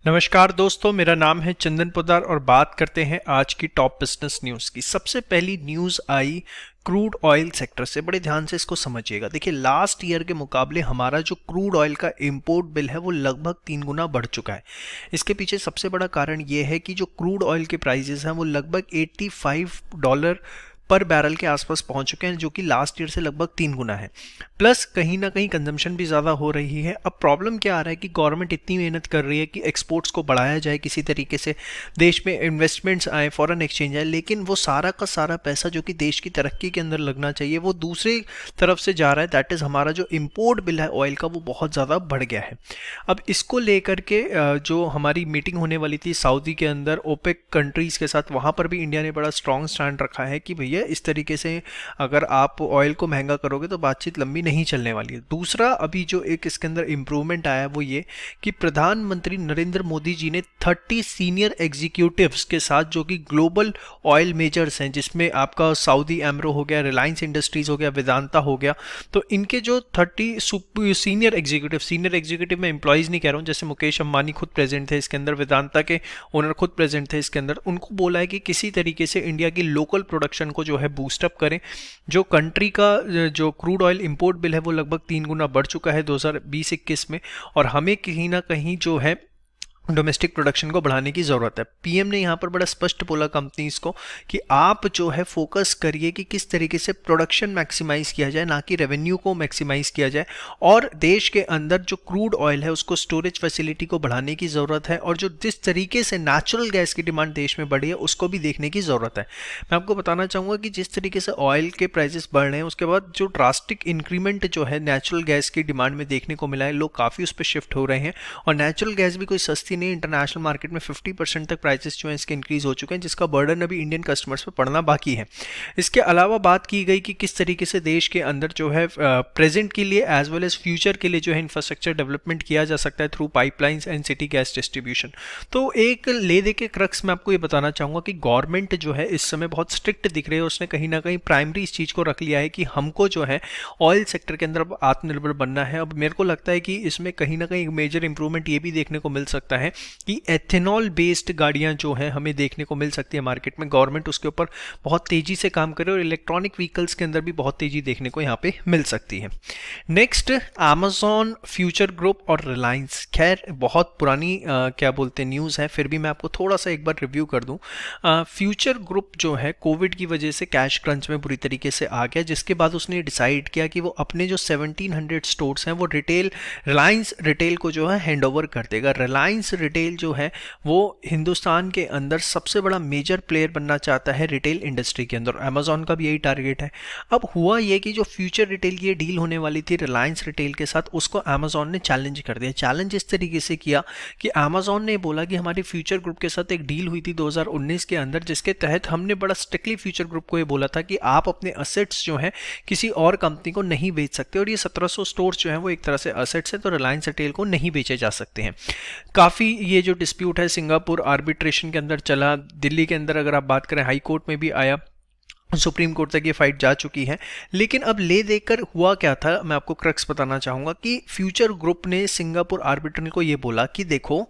नमस्कार दोस्तों, मेरा नाम है चंदन पोदार और बात करते हैं आज की टॉप बिजनेस न्यूज़ की। सबसे पहली न्यूज़ आई क्रूड ऑयल सेक्टर से। बड़े ध्यान से इसको समझिएगा। देखिए, लास्ट ईयर के मुकाबले हमारा जो क्रूड ऑयल का इंपोर्ट बिल है वो लगभग 3 गुना बढ़ चुका है। इसके पीछे सबसे बड़ा कारण ये है कि जो क्रूड ऑयल के प्राइजेस हैं वो लगभग $85 पर बैरल के आसपास पहुंच चुके हैं, जो कि लास्ट ईयर से लगभग 3 गुना है। प्लस कहीं ना कहीं कंजम्पशन भी ज़्यादा हो रही है। अब प्रॉब्लम क्या आ रहा है कि गवर्नमेंट इतनी मेहनत कर रही है कि एक्सपोर्ट्स को बढ़ाया जाए, किसी तरीके से देश में इन्वेस्टमेंट्स आए, फॉरेन एक्सचेंज आए, लेकिन वो सारा का सारा पैसा जो कि देश की तरक्की के अंदर लगना चाहिए वो दूसरी तरफ से जा रहा है। दैट इज़ हमारा जो इम्पोर्ट बिल है ऑयल का वो बहुत ज़्यादा बढ़ गया है। अब इसको लेकर के जो हमारी मीटिंग होने वाली थी सऊदी के अंदर ओपेक कंट्रीज़ के साथ, वहाँ पर भी इंडिया ने बड़ा स्ट्रॉन्ग स्टैंड रखा है कि भैया इस तरीके से अगर आप ऑयल को महंगा करोगे तो बातचीत लंबी नहीं चलने वाली है। दूसरा, अभी जो एक इसके अंदर इम्प्रूवमेंट आया वो ये कि प्रधानमंत्री नरेंद्र मोदी जी ने 30 सीनियर एग्जीक्यूटिव्स के साथ, जो कि ग्लोबल ऑयल मेजर्स हैं, जिसमें आपका सऊदी एमरो हो गया, रिलायंस इंडस्ट्रीज हो गया, वेदांता हो गया, तो इनके जो 30 सीनियर एग्जीक्यूटिव में एम्प्लॉयज़ नहीं कह रहा हूँ, जैसे मुकेश अंबानी खुद प्रेजेंट थे इसके अंदर, वेदांता के ओनर खुद प्रेजेंट थे इसके अंदर, उनको बोला है कि किसी तरीके से इंडिया की लोकल प्रोडक्शन को जो है बूस्टअप करें। जो कंट्री का जो क्रूड ऑयल इंपोर्ट बिल है वो लगभग 3 गुना बढ़ चुका है 2020-21 में, और हमें कहीं ना कहीं जो है डोमेस्टिक प्रोडक्शन को बढ़ाने की ज़रूरत है। पीएम ने यहाँ पर बड़ा स्पष्ट बोला कंपनीज को कि आप जो है फोकस करिए कि किस तरीके से प्रोडक्शन मैक्सिमाइज़ किया जाए, ना कि रेवेन्यू को मैक्सिमाइज़ किया जाए, और देश के अंदर जो क्रूड ऑयल है उसको स्टोरेज फैसिलिटी को बढ़ाने की ज़रूरत है, और जो जिस तरीके से नेचुरल गैस की डिमांड देश में बढ़ी है उसको भी देखने की ज़रूरत है। मैं आपको बताना चाहूँगा कि जिस तरीके से ऑयल के प्राइजेस बढ़ रहे हैं उसके बाद जो ड्रास्टिक इंक्रीमेंट जो है नेचुरल गैस की डिमांड में देखने को मिला है, लोग काफ़ी उस पर शिफ्ट हो रहे हैं, और नेचुरल गैस भी कोई सस्ती नहीं। इंटरनेशनल मार्केट में 50% तक प्राइसेस जो हैं इसके इंक्रीज हो चुके हैं, जिसका बर्डन अभी इंडियन कस्टमर्स पे पड़ना बाकी है। इसके अलावा बात की गई कि किस तरीके से देश के अंदर जो है प्रेजेंट के लिए एज वेल एज फ्यूचर के लिए जो है इंफ्रास्ट्रक्चर डेवलपमेंट किया जा सकता है through pipelines and city gas distribution. तो एक ले दे के क्रक्स में आपको ये बताना चाहूँगा कि गवर्नमेंट जो है इस समय बहुत स्ट्रिक्ट दिख रही है। उसने कहीं ना कहीं प्राइमरी इस चीज़ को रख लिया है कि हमको जो है ऑयल सेक्टर के अंदर आत्मनिर्भर बनना है। अब मेरे को लगता है कि इसमें कहीं ना कहीं एक मेजर इंप्रूवमेंट ये भी देखने को मिल सकता है कि एथेनॉल बेस्ड गाड़ियां जो हैं हमें देखने को मिल सकती है मार्केट में। गवर्नमेंट उसके ऊपर बहुत तेजी से काम करे और इलेक्ट्रॉनिक व्हीकल्स के अंदर भी बहुत तेजी देखने को यहाँ पे मिल सकती है। नेक्स्ट, अमेजॉन, फ्यूचर ग्रुप और रिलायंस। खैर बहुत पुरानी क्या बोलते हैं न्यूज़ है, फिर भी मैं आपको थोड़ा सा एक बार रिव्यू कर दूं। फ्यूचर ग्रुप जो है कोविड की वजह से कैश क्रंच में बुरी तरीके से आ गया, जिसके बाद उसने डिसाइड किया कि वो अपने जो 1700 स्टोर्स हैं वो रिलायंस रिटेल को जो है हैंड ओवर कर देगा। रिलायंस रिटेल जो है वो हिंदुस्तान के अंदर सबसे बड़ा मेजर प्लेयर बनना चाहता है रिटेल इंडस्ट्री के अंदर। अमेजॉन का भी यही टारगेट है। अब हुआ ये कि जो फ्यूचर रिटेल की ये डील होने वाली थी रिलायंस रिटेल के साथ, उसको अमेजॉन ने चैलेंज कर दिया। चैलेंज इस तरीके से किया कि अमेजॉन ने बोला कि हमारी फ्यूचर ग्रुप के साथ एक डील हुई थी 2019 के अंदर, जिसके तहत हमने बड़ा स्ट्रिक्टली फ्यूचर ग्रुप को ये बोला था कि आप अपने असेट्स जो हैं किसी और कंपनी को नहीं बेच सकते, और ये 1700 स्टोर्स जो हैं वो एक तरह से असेट्स है, तो रिलायंस रिटेल को नहीं बेचे जा सकते हैं। काफ़ी ये जो डिस्प्यूट है सिंगापुर आर्बिट्रेशन के अंदर चला, दिल्ली के अंदर अगर आप बात करें हाई कोर्ट में भी आया, सुप्रीम कोर्ट तक ये फाइट जा चुकी है। लेकिन अब ले देकर हुआ क्या था, मैं आपको क्रक्स बताना चाहूँगा कि फ्यूचर ग्रुप ने सिंगापुर आर्बिट्रल को ये बोला कि देखो,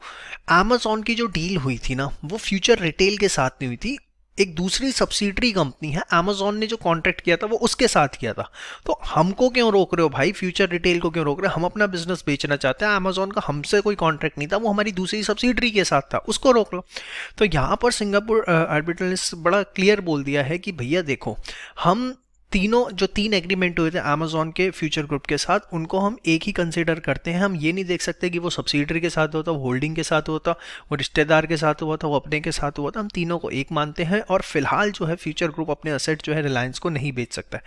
अमेजॉन की जो डील हुई थी ना वो फ्यूचर रिटेल के साथ नहीं हुई थी, एक दूसरी सब्सिडरी कंपनी है अमेजॉन ने जो कॉन्ट्रैक्ट किया था वो उसके साथ किया था। तो हमको क्यों रोक रहे हो भाई, फ्यूचर रिटेल को क्यों रोक रहे हो? हम अपना बिजनेस बेचना चाहते हैं, अमेजॉन का हमसे कोई कॉन्ट्रैक्ट नहीं था, वो हमारी दूसरी सब्सिडरी के साथ था, उसको रोक लो। तो यहाँ पर सिंगापुर आर्बिट्रल ने बड़ा क्लियर बोल दिया है कि भैया देखो, हम तीन एग्रीमेंट हुए थे अमेजॉन के फ्यूचर ग्रुप के साथ, उनको हम एक ही कंसीडर करते हैं। हम ये नहीं देख सकते कि वो सब्सिडरी के साथ होता, वो होल्डिंग के साथ होता, वो रिश्तेदार के साथ हुआ था, वो अपने के साथ हुआ था। हम तीनों को एक मानते हैं, और फिलहाल जो है फ्यूचर ग्रुप अपने असेट जो है रिलायंस को नहीं बेच सकता है।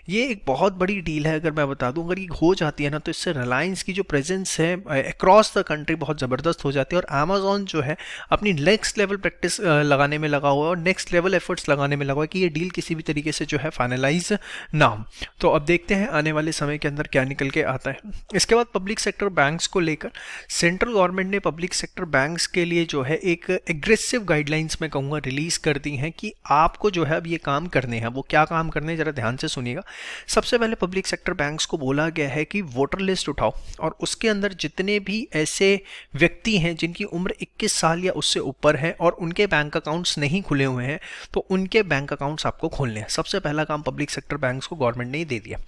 ये एक बहुत बड़ी डील है। अगर मैं बता दूं, अगर ये हो जाती है ना तो इससे रिलायंस की जो प्रेजेंस है अक्रॉस द कंट्री बहुत ज़बरदस्त हो जाती है, और अमेजॉन जो है अपनी नेक्स्ट लेवल प्रैक्टिस लगाने में लगा हुआ है और नेक्स्ट लेवल एफर्ट्स लगाने में लगा हुआ है कि ये डील किसी भी तरीके से जो है फाइनलाइज नाम। तो अब देखते हैं आने वाले समय के अंदर क्या निकल के आता है। इसके बाद पब्लिक सेक्टर बैंक्स को लेकर सेंट्रल गवर्नमेंट ने पब्लिक सेक्टर बैंक्स के लिए जो है एक एग्रेसिव गाइडलाइंस में कहूँगा रिलीज कर दी हैं कि आपको जो है अब ये काम करने हैं। वो क्या काम करने हैं ज़रा ध्यान से सुनिएगा। सबसे पहले पब्लिक सेक्टर बैंक्स को बोला गया है कि वोटर लिस्ट उठाओ और उसके अंदर जितने भी ऐसे व्यक्ति हैं जिनकी उम्र 21 साल या उससे ऊपर है और उनके बैंक अकाउंट्स नहीं खुले हुए हैं तो उनके बैंक अकाउंट्स आपको खोलने हैं। सबसे पहला काम पब्लिक सेक्टर बैंक्स को गवर्नमेंट ने ही दे दिया।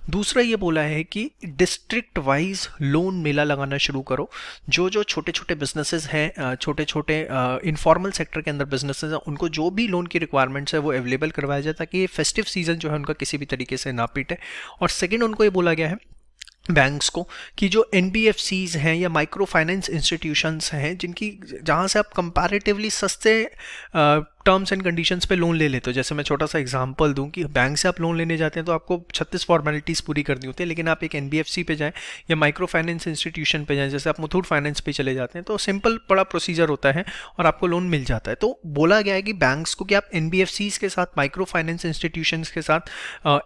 दूसरा ये बोला है कि डिस्ट्रिक्ट वाइज लोन मेला लगाना शुरू करो। जो जो छोटे छोटे बिजनेसेस हैं, छोटे छोटे इनफॉर्मल सेक्टर के अंदर बिजनेसेस हैं, उनको जो भी लोन की रिक्वायरमेंट्स है वो अवेलेबल करवाया जाए ताकि ये फेस्टिव सीजन जो है उनका किसी भी तरीके से ना पीटे। और सेकेंड उनको ये बोला गया है बैंक्स को कि जो एनबीएफसीज हैं या माइक्रो फाइनेंस इंस्टीट्यूशंस हैं जिनकी जहाँ से आप कंपैरेटिवली सस्ते टर्म्स एंड कंडीशंस पे लोन ले लेते हो। जैसे मैं छोटा सा एग्जांपल दूं कि बैंक से आप लोन लेने जाते हैं तो आपको 36 फॉर्मेलिटीज़ पूरी करनी होती है, लेकिन आप एक एनबीएफसी पे जाएं या माइक्रो फाइनेंस इंस्टीट्यूशन पे जाएं, जैसे आप मुथूट फाइनेंस पे चले जाते हैं तो सिंपल बड़ा प्रोसीजर होता है और आपको लोन मिल जाता है। तो बोला गया है कि बैंक्स को कि आप एनबीएफसीज के साथ, माइक्रो फाइनेंस इंस्टीट्यूशंस के साथ,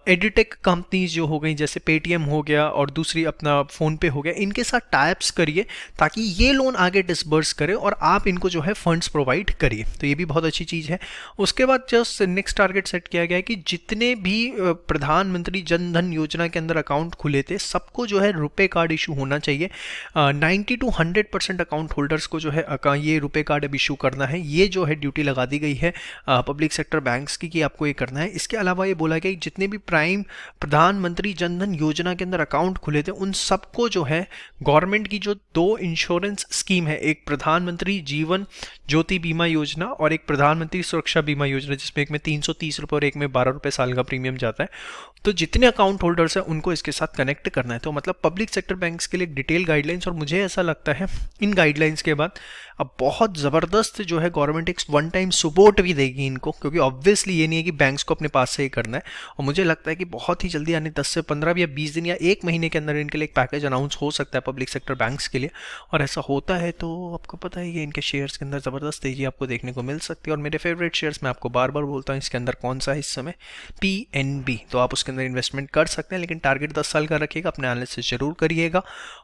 एडिटेक कंपनीज जो हो गई जैसे पेटीएम हो गया और दूसरी अपना फ़ोनपे हो गया, इनके साथ टाइप्स करिए ताकि ये लोन आगे डिसबर्स करे और आप इनको जो है फंड्स प्रोवाइड करिए। तो ये भी बहुत अच्छी चीज़ है। उसके बाद जस्ट नेक्स्ट टारगेट सेट किया गया है कि जितने भी प्रधानमंत्री जन धन योजना के अंदर अकाउंट खुले थे सबको जो है रुपए कार्ड इशू होना चाहिए। 90 to 100% अकाउंट होल्डर्स को जो है ये रुपए कार्ड अब इशू करना है। ये जो है ड्यूटी लगा दी गई है पब्लिक सेक्टर बैंक्स की कि आपको ये करना है। इसके अलावा ये बोला गया कि जितने भी प्राइम प्रधानमंत्री जन धन योजना के अंदर अकाउंट खुले थे उन सबको जो है गवर्नमेंट की जो 2 इंश्योरेंस स्कीम है, एक प्रधानमंत्री जीवन ज्योति बीमा योजना और एक प्रधानमंत्री सुरक्षा बीमा योजना, जिसमें एक में 330 रुपये और एक में 12 रुपये साल का प्रीमियम जाता है, तो जितने अकाउंट होल्डर्स हैं उनको इसके साथ कनेक्ट करना है। तो मतलब पब्लिक सेक्टर बैंक्स के लिए डिटेल गाइडलाइंस, और मुझे ऐसा लगता है इन गाइडलाइंस के बाद अब बहुत ज़बरदस्त जो है गवर्नमेंट एक वन टाइम सपोर्ट भी देगी इनको, क्योंकि ऑब्वियसली ये नहीं है कि बैंक्स को अपने पास से ही करना है। और मुझे लगता है कि बहुत ही जल्दी, यानी 10 से 15 या 20 दिन या 1 महीने के अंदर इनके लिए एक पैकेज अनाउंस हो सकता है पब्लिक सेक्टर बैंक्स के लिए। और ऐसा होता है तो आपको पता है ये इनके शेयर्स के अंदर ज़बरदस्त तेजी आपको देखने को मिल सकती है। और मेरे फेवरेट शेयर्स मैं आपको बार बार बोलता हूँ इसके अंदर कौन सा है इस समय, PNB। तो आप उसके अंदर इन्वेस्टमेंट कर सकते हैं, लेकिन टारगेट 10 साल का रखिएगा, अपने एनालिसिस जरूर करिएगा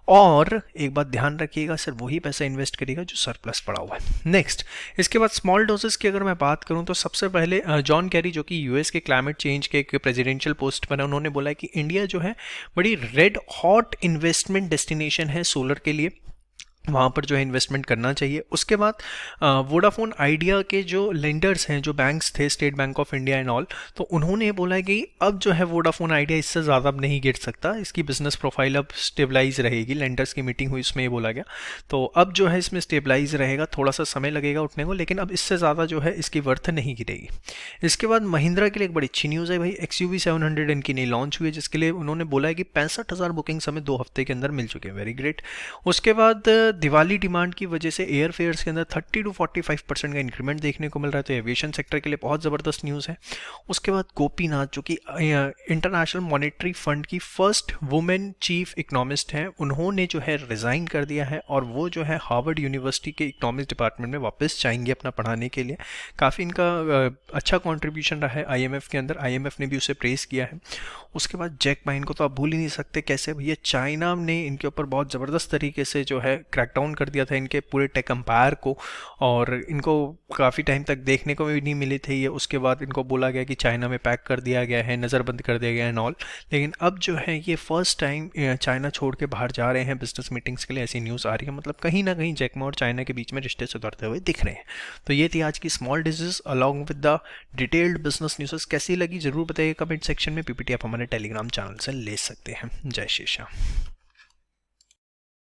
और एक बात ध्यान रखिएगा, सिर्फ वही पैसा इन्वेस्ट करिएगा जो सरप्लस पड़ा हुआ है। नेक्स्ट, इसके बाद स्मॉल डोजेस की अगर मैं बात करूं तो सबसे पहले जॉन कैरी जो कि यूएस के क्लाइमेट चेंज के एक प्रेसिडेंशियल पोस्ट पर है, उन्होंने बोला है कि इंडिया जो है बड़ी रेड हॉट इन्वेस्टमेंट डेस्टिनेशन है सोलर के लिए, वहाँ पर जो है इन्वेस्टमेंट करना चाहिए। उसके बाद वोडाफोन आइडिया के जो लेंडर्स हैं, जो बैंक्स थे, state bank of India and all, तो उन्होंने बोला है कि अब जो है वोडाफोन आइडिया इससे ज़्यादा अब नहीं गिर सकता, इसकी बिजनेस प्रोफाइल अब स्टेबलाइज रहेगी। लेंडर्स की मीटिंग हुई, उसमें ये बोला गया, तो अब जो है इसमें स्टेबलाइज रहेगा, थोड़ा सा समय लगेगा उठने को, लेकिन अब इससे ज़्यादा जो है इसकी वर्थ नहीं गिरेगी। इसके बाद महिंद्रा के लिए एक बड़ी अच्छी न्यूज़ है भाई, XUV 700 इनकी नई लॉन्च हुई है, जिसके लिए उन्होंने बोला है कि 65,000 बुकिंग्स हमें 2 हफ्ते के अंदर मिल चुके हैं। Very great. उसके बाद दिवाली डिमांड की वजह से एयर फेयर्स के अंदर 30 to 45% का इंक्रीमेंट देखने को मिल रहा है, तो एविएशन सेक्टर के लिए बहुत ज़बरदस्त न्यूज़ है। उसके बाद गोपीनाथ जो कि इंटरनेशनल मॉनेटरी फंड की फर्स्ट वुमेन चीफ इकोनॉमिस्ट हैं, उन्होंने जो है रिज़ाइन कर दिया है और वो जो है हार्वर्ड यूनिवर्सिटी के इकोनॉमिक्स डिपार्टमेंट में वापस जाएंगे अपना पढ़ाने के लिए। काफ़ी इनका अच्छा कॉन्ट्रीब्यूशन रहा है IMF के अंदर, IMF ने भी उसे प्रेस किया है। उसके बाद जैक मा, इनको तो आप भूल ही नहीं सकते, कैसे भैया चाइना ने इनके ऊपर बहुत ज़बरदस्त तरीके से जो है क्रैकडाउन कर दिया था इनके पूरे टेक एम्पायर को, और इनको काफ़ी टाइम तक देखने को भी नहीं मिली थी ये। उसके बाद इनको बोला गया कि चाइना में पैक कर दिया गया है, नज़रबंद कर दिया गया है एंड ऑल, लेकिन अब जो है ये फर्स्ट टाइम चाइना छोड़ के बाहर जा रहे हैं बिजनेस मीटिंग्स के लिए, ऐसी न्यूज़ आ रही है। मतलब कहीं ना कहीं जैक मा और चाइना के बीच में रिश्ते सुधरते हुए दिख रहे हैं। तो ये थी आज की small disease along with the detailed business news. कैसी लगी जरूर बताइए कमेंट सेक्शन में। PPT आप हमारे टेलीग्राम चैनल से ले सकते हैं। जय श्री श्याम।